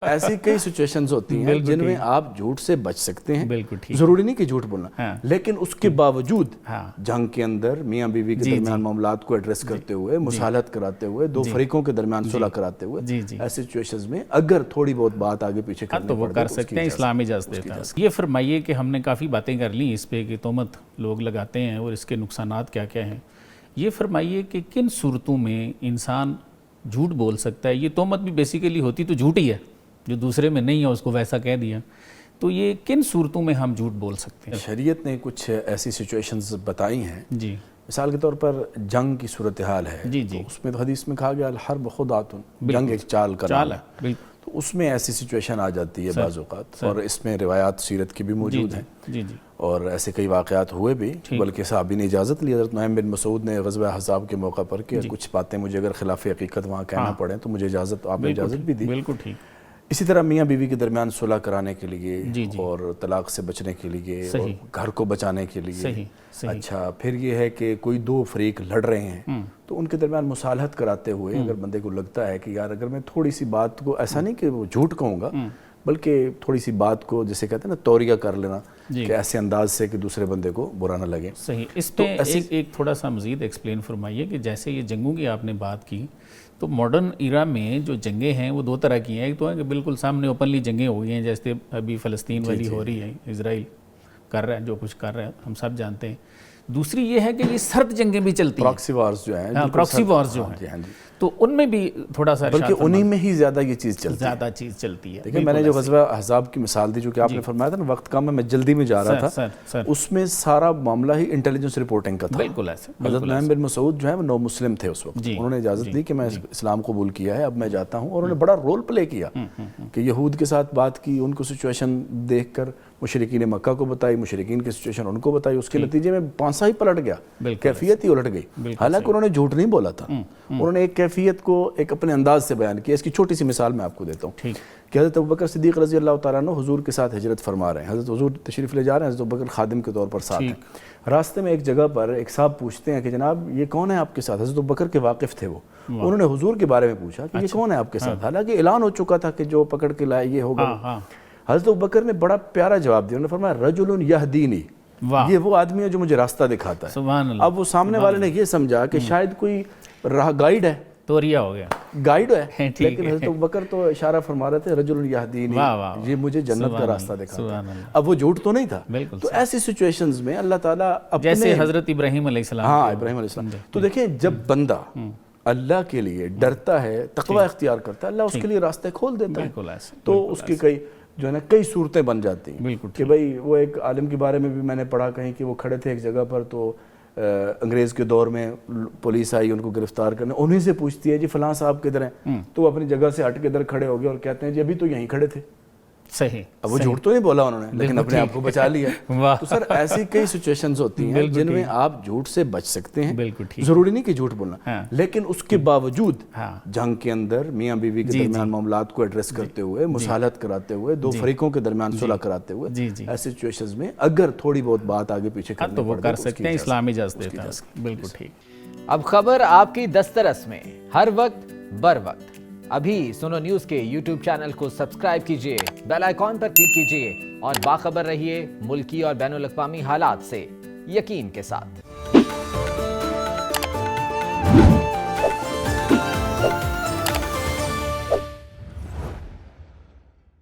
ایسی کئی سچویشنز ہوتی ہیں جن میں آپ جھوٹ سے بچ سکتے ہیں. بالکل ٹھیک. ضروری نہیں کہ جھوٹ بولنا, لیکن اس کے باوجود جنگ کے اندر میاں بیوی کے درمیان معاملات کو ایڈریس کرتے ہوئے, مصالحت کراتے ہوئے, دو فریقوں کے درمیان صلح کراتے ہوئے, ایسی سچویشنز میں اگر تھوڑی بہت بات آگے پیچھے کرنی تو وہ کر سکتے ہیں, اسلام اجازت دیتا ہے. یہ فرمائیے کہ ہم نے کافی باتیں کر لی اس پہ کہ تہمت لوگ لگاتے ہیں اور اس کے نقصانات کیا کیا ہیں. یہ فرمائیے کہ کن صورتوں میں انسان جھوٹ بول سکتا ہے. یہ تہمت بھی بیسیکلی ہوتی تو جھوٹ ہی ہے, جو دوسرے میں نہیں ہے اس کو ویسا کہہ دیا. تو یہ کن صورتوں میں ہم جھوٹ بول سکتے ہیں؟ شریعت نے کچھ ایسی سچویشنز بتائی ہیں. جی. مثال کے طور پر جنگ کی صورتحال ہے. جی. تو اس میں تو حدیث میں کہا گیا الحرب خدعۃ, جنگ ایک چال کا نام ہے. تو اس میں ایسی سچویشن آ جاتی ہے بعض اوقات, اور اس میں روایات سیرت کی بھی موجود ہیں. جی. اور ایسے کئی واقعات ہوئے بھی, بلکہ صحابی نے اجازت لی. حضرت نعیم بن مسعود نے غزوہ احزاب کے موقع پر کہ کچھ باتیں مجھے اگر خلاف حقیقت وہاں کہنا پڑیں تو مجھے اجازت, آپ نے اجازت بھی دی. بالکل ٹھیک. اسی طرح میاں بیوی کے درمیان صلح کرانے کے لیے اور طلاق سے بچنے کے لیے اور گھر کو بچانے کے لیے. اچھا, پھر یہ ہے کہ کوئی دو فریق لڑ رہے ہیں تو ان کے درمیان مصالحت کراتے ہوئے اگر بندے کو لگتا ہے کہ یار اگر میں تھوڑی سی بات کو, ایسا نہیں کہ وہ جھوٹ کہوں گا, بلکہ تھوڑی سی بات کو جسے کہتے ہیں نا توریہ کر لینا, کہ ایسے انداز سے کہ دوسرے بندے کو برا نہ لگے. صحیح. اس پہ ایک تھوڑا سا مزید ایکسپلین فرمائیے کہ جیسے یہ جنگوں کی آپ نے بات کی, تو ماڈرن ایرا میں جو جنگیں ہیں وہ دو طرح کی ہیں. ایک تو ہے کہ بالکل سامنے اوپنلی جنگیں ہو گئی ہیں, جیسے ابھی فلسطین والی ہو رہی ہے, اسرائیل کر رہا ہے جو کچھ کر رہا ہے, ہم سب جانتے ہیں. دوسری یہ ہے کہ یہ سرد جنگیں بھی چلتی ہیں, پراکسی وارز جو ہیں, پراکسی وارز جو ہیں, تو ان میں بھی تھوڑا سا, بلکہ انہی میں ہی زیادہ یہ چیز چلتی ہے. دیکھیں, میں نے جو غزوہ احزاب کی مثال دی, جو کہ آپ نے فرمایا تھا نا وقت کم ہے, میں جلدی میں جا رہا تھا, اس میں سارا معاملہ ہی انٹیلیجنس رپورٹنگ کا تھا. بالکل ایسے. حضرت نعیم بن مسعود جو ہے وہ نو مسلم تھے اس وقت, انہوں نے اجازت دی کہ میں اسلام قبول کیا ہے, اب میں جاتا ہوں. اور انہوں نے بڑا رول پلے کیا کہ یہود کے ساتھ بات کی, ان کو سچویشن دیکھ کر مشرکین مکہ کو بتائی, مشرکین کی سچویشن ان کو بتائی. اس کے نتیجے میں پانسا ہی پلٹ گیا, کیفیت ہی الٹ گئی. حالانکہ انہوں نے جھوٹ نہیں بولا تھا, انہوں نے ایک کیفیت کو ایک اپنے انداز سے بیان کیا. اس کی چھوٹی سی مثال میں آپ کو دیتا ہوں کہ حضرت ابوبکر صدیق رضی اللہ تعالیٰ عنہ حضور کے ساتھ ہجرت فرما رہے ہیں. حضرت حضور تشریف لے جا رہے ہیں, حضرت ابوبکر خادم کے طور پر ساتھ ہیں. راستے میں ایک جگہ پر ایک صاحب پوچھتے ہیں کہ جناب یہ کون ہے آپ کے ساتھ. حضرت ابوبکر کے واقف تھے وہ, انہوں نے حضور کے بارے میں پوچھا کہ یہ کون ہے آپ کے ساتھ, حالانکہ اعلان ہو چکا تھا کہ جو پکڑ کے لائے یہ ہوگا. حضرت ابوبکر نے بڑا پیارا جواب دیا, انہوں نے فرمایا رجل یہدینی, یہ وہ آدمی ہے جو مجھے راستہ دکھاتا ہے. اب وہ سامنے والے نے یہ سمجھا کہ شاید کوئی راہ گائیڈ ہے, توریا ہو گیا, گائیڈ ہے, لیکن حضرت ابوبکر تو اشارہ فرما رہے تھے رجل یہدینی, یہ مجھے جنت کا راستہ دکھاتا ہے. اب وہ جھوٹ تو نہیں تھا. تو ایسی سچویشنز میں اللہ تعالیٰ اپنے, جیسے حضرت ابراہیم علیہ السلام. ہاں, ابراہیم علیہ السلام. تو دیکھیں, جب بندہ اللہ کے لیے ڈرتا ہے, تقوی اختیار کرتا ہے, اللہ اس کے لیے راستے کھول دیتا ہے. تو اس کی کئی جو ہے نا کئی صورتیں بن جاتی ہیں کہ بھئی وہ ایک عالم کے بارے میں بھی میں نے پڑھا کہیں کہ وہ کھڑے تھے ایک جگہ پر, تو انگریز کے دور میں پولیس آئی ان کو گرفتار کرنے, انہیں سے پوچھتی ہے جی فلاں صاحب کدھر ہیں, تو وہ اپنی جگہ سے ہٹ کے ادھر کھڑے ہو گئے اور کہتے ہیں جی ابھی تو یہیں کھڑے تھے. صحیح. اب وہ جھوٹ تو نہیں بولا انہوں نے, لیکن اپنے آپ کو بچا لیا. تو سر ایسی کئی سچویشنز ہوتی ہیں جن میں آپ جھوٹ سے بچ سکتے ہیں. ضروری نہیں کہ جھوٹ بولنا, لیکن اس کے باوجود جنگ کے اندر میاں بیوی کے درمیان معاملات کو ایڈریس کرتے ہوئے, مصالحت کراتے ہوئے, دو فریقوں کے درمیان صلح کراتے ہوئے, ایسی سچویشنز میں اگر تھوڑی بہت بات آگے پیچھے کرنی تو وہ کر سکتے ہیں, اسلام اجازت دیتا ہے. بالکل ٹھیک. اب خبر آپ کی دسترس میں, ہر وقت بر وقت. ابھی سنو نیوز کے یوٹیوب چینل کو سبسکرائب کیجئے, بیل آئیکن پر کلک کیجئے اور باخبر رہیے ملکی اور بین الاقوامی حالات سے یقین کے ساتھ.